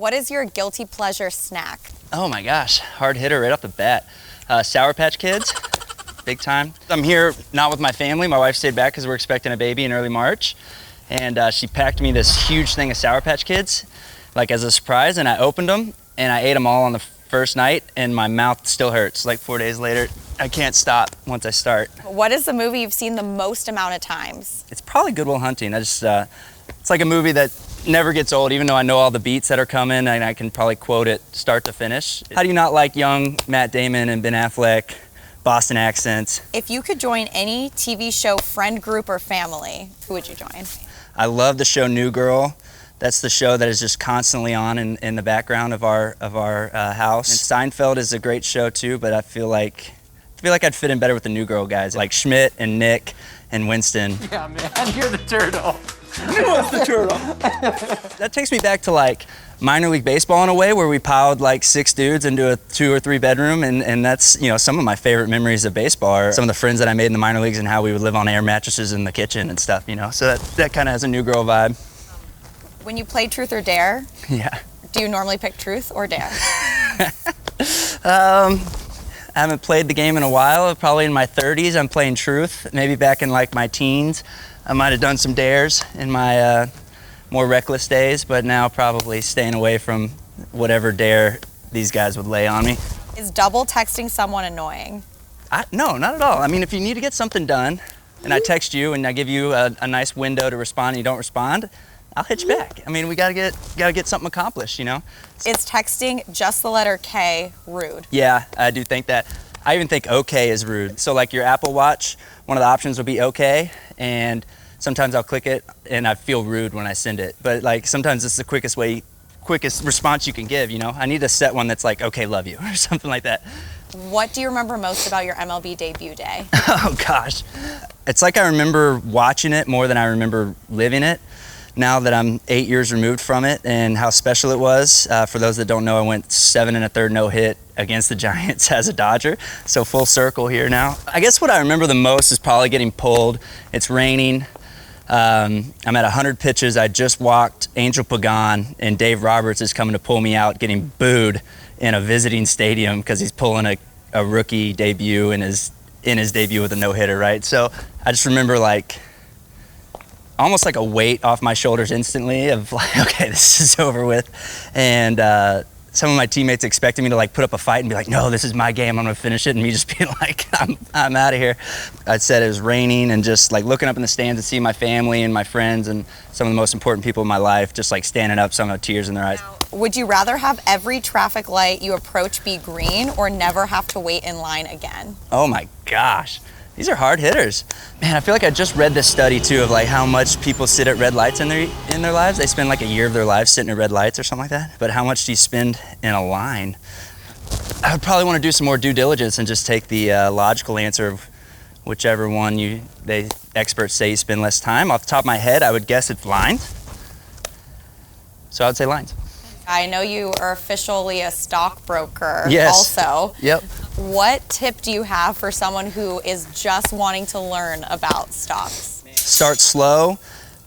What is your guilty pleasure snack? Oh my gosh, hard hitter right off the bat. Sour Patch Kids, big time. I'm here not with my family. My wife stayed back because we're expecting a baby in early March. And she packed me this huge thing of Sour Patch Kids, like as a surprise, and I opened them and I ate them all on the first night, and my mouth still hurts. Like 4 days later, I can't stop once I start. What is the movie you've seen the most amount of times? It's probably Good Will Hunting. It's like a movie that never gets old, even though I know all the beats that are coming, and I can probably quote it start to finish. How do you not like young Matt Damon and Ben Affleck, Boston accents? If you could join any TV show, friend group, or family, who would you join? I love the show New Girl. That's the show that is just constantly on in the background of our house. And Seinfeld is a great show too, but I feel like I'd fit in better with the New Girl guys, like Schmidt and Nick and Winston. Yeah, man, you're the turtle. Who was the turtle? That takes me back to like minor league baseball in a way, where we piled like 6 dudes into a 2 or 3 bedroom, and that's, you know, some of my favorite memories of baseball are some of the friends that I made in the minor leagues and how we would live on air mattresses in the kitchen and stuff, you know. So that kind of has a New Girl vibe. When you play Truth or Dare, Yeah. do you normally pick Truth or Dare? I haven't played the game in a while. Probably in my 30s, I'm playing Truth. Maybe back in like my teens, I might have done some dares in my more reckless days, but now probably staying away from whatever dare these guys would lay on me. Is double texting someone annoying? No, not at all. I mean, if you need to get something done, and I text you and I give you a nice window to respond and you don't respond, I'll hit you back. I mean, we gotta get something accomplished, you know? Is texting just the letter K rude? Yeah, I do think that. I even think OK is rude. So like your Apple Watch, one of the options would be OK, and sometimes I'll click it and I feel rude when I send it. But like sometimes it's the quickest response you can give, you know? I need to set one that's like, okay, love you, or something like that. What do you remember most about your MLB debut day? Oh gosh. It's like I remember watching it more than I remember living it. Now that I'm 8 years removed from it, and how special it was. For those that don't know, I went 7 1/3 no-hit against the Giants as a Dodger, so full circle here now. I guess what I remember the most is probably getting pulled. It's raining. I'm at 100 pitches. I just walked Angel Pagan, and Dave Roberts is coming to pull me out, getting booed in a visiting stadium because he's pulling a rookie debut in his debut with a no-hitter, right? So I just remember like almost like a weight off my shoulders instantly of like, okay, this is over with. And some of my teammates expected me to like put up a fight and be like, no, this is my game, I'm gonna finish it, and me just being like, I'm out of here. I said it was raining, and just like looking up in the stands and seeing my family and my friends and some of the most important people in my life just like standing up, some of tears in their eyes. Would you rather have every traffic light you approach be green, or never have to wait in line again? Oh my gosh. These are hard hitters. Man, I feel like I just read this study too of like how much people sit at red lights in their lives. They spend like a year of their lives sitting at red lights or something like that. But how much do you spend in a line? I would probably want to do some more due diligence and just take the logical answer of whichever one the experts say you spend less time. Off the top of my head, I would guess it's lines. So I would say lines. I know you are officially a stockbroker. Yes. Also. Yep. What tip do you have for someone who is just wanting to learn about stocks? Start slow.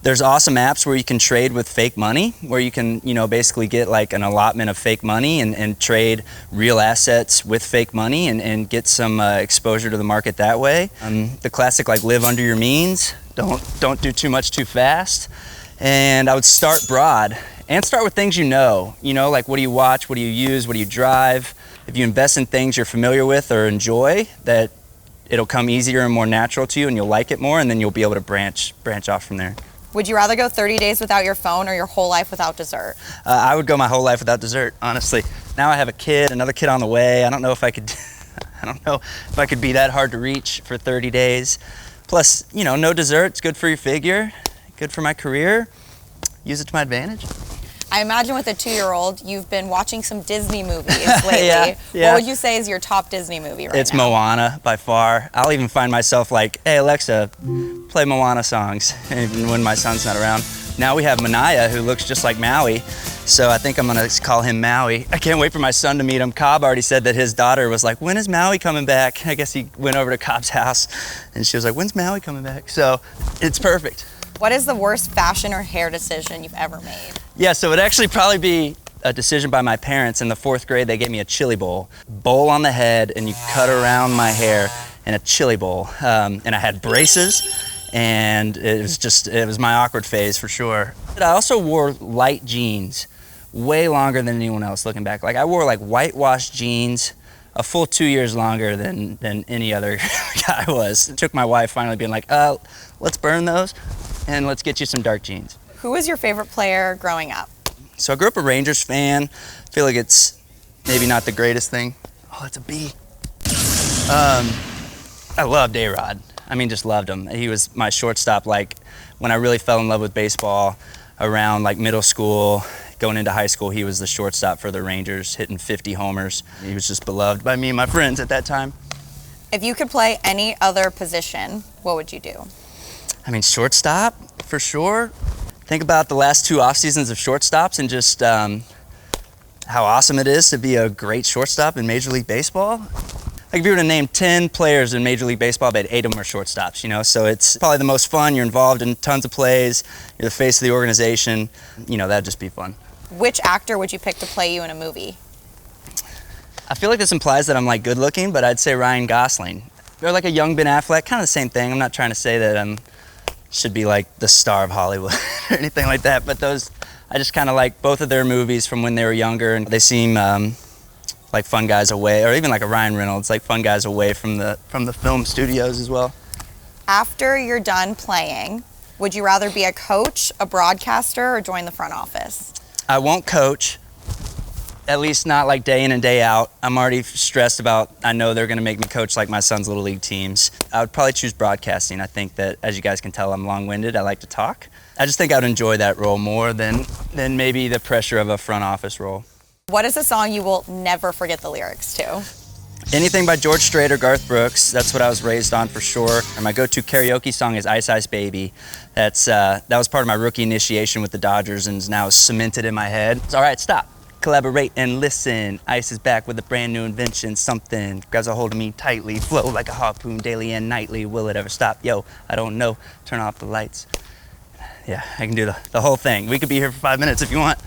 There's awesome apps where you can trade with fake money, where you can, you know, basically get like an allotment of fake money and trade real assets with fake money and get some exposure to the market that way. The classic like live under your means. Don't do too much too fast. And I would start broad and start with things you know, like what do you watch, what do you use, what do you drive. If you invest in things you're familiar with or enjoy, that it'll come easier and more natural to you, and you'll like it more, and then you'll be able to branch off from there. Would you rather go 30 days without your phone or your whole life without dessert? I would go my whole life without dessert, honestly. Now I have a kid, another kid on the way. I don't know if I could be that hard to reach for 30 days. Plus, no dessert, it's good for your figure, good for my career. Use it to my advantage. I imagine with a 2-year-old, you've been watching some Disney movies lately. Yeah. What would you say is your top Disney movie right now? It's Moana, by far. I'll even find myself like, hey, Alexa, play Moana songs, even when my son's not around. Now we have Manaya, who looks just like Maui, so I think I'm gonna call him Maui. I can't wait for my son to meet him. Cobb already said that his daughter was like, when is Maui coming back? I guess he went over to Cobb's house, and she was like, when's Maui coming back? So it's perfect. What is the worst fashion or hair decision you've ever made? Yeah, so it'd actually probably be a decision by my parents in the 4th grade. They gave me a chili bowl on the head, and you cut around my hair in a chili bowl. And I had braces, and it was my awkward phase for sure. But I also wore light jeans way longer than anyone else looking back. Like I wore like whitewashed jeans a full 2 years longer than any other guy was. It took my wife finally being like, let's burn those and let's get you some dark jeans. Who was your favorite player growing up? So I grew up a Rangers fan. I feel like it's maybe not the greatest thing. Oh, that's a bee. I loved A-Rod. I mean, just loved him. He was my shortstop, like when I really fell in love with baseball around like middle school, going into high school. He was the shortstop for the Rangers, hitting 50 homers. He was just beloved by me and my friends at that time. If you could play any other position, what would you do? I mean, shortstop, for sure. Think about the last 2 off seasons of shortstops and just how awesome it is to be a great shortstop in Major League Baseball. Like if you were to name 10 players in Major League Baseball, but 8 of them are shortstops, you know? So it's probably the most fun. You're involved in tons of plays. You're the face of the organization. You know, that'd just be fun. Which actor would you pick to play you in a movie? I feel like this implies that I'm like good looking, but I'd say Ryan Gosling. Or like a young Ben Affleck, kind of the same thing. I'm not trying to say that I should be like the star of Hollywood or anything like that, but I just kind of like both of their movies from when they were younger, and they seem like fun guys away, or even like a Ryan Reynolds, like fun guys away from the film studios as well. After you're done playing, would you rather be a coach, a broadcaster, or join the front office? I won't coach, at least not like day in and day out. I'm already stressed about, I know they're gonna make me coach like my son's little league teams. I would probably choose broadcasting. I think that, as you guys can tell, I'm long-winded. I like to talk. I just think I would enjoy that role more than maybe the pressure of a front office role. What is a song you will never forget the lyrics to? Anything by George Strait or Garth Brooks. That's what I was raised on for sure. And my go-to karaoke song is Ice Ice Baby. That was part of my rookie initiation with the Dodgers and is now cemented in my head. It's all right, stop. Collaborate and listen. Ice is back with a brand new invention. Something grabs a hold of me tightly. Flow like a harpoon daily and nightly. Will it ever stop? Yo, I don't know. Turn off the lights. Yeah, I can do the whole thing. We could be here for 5 minutes if you want.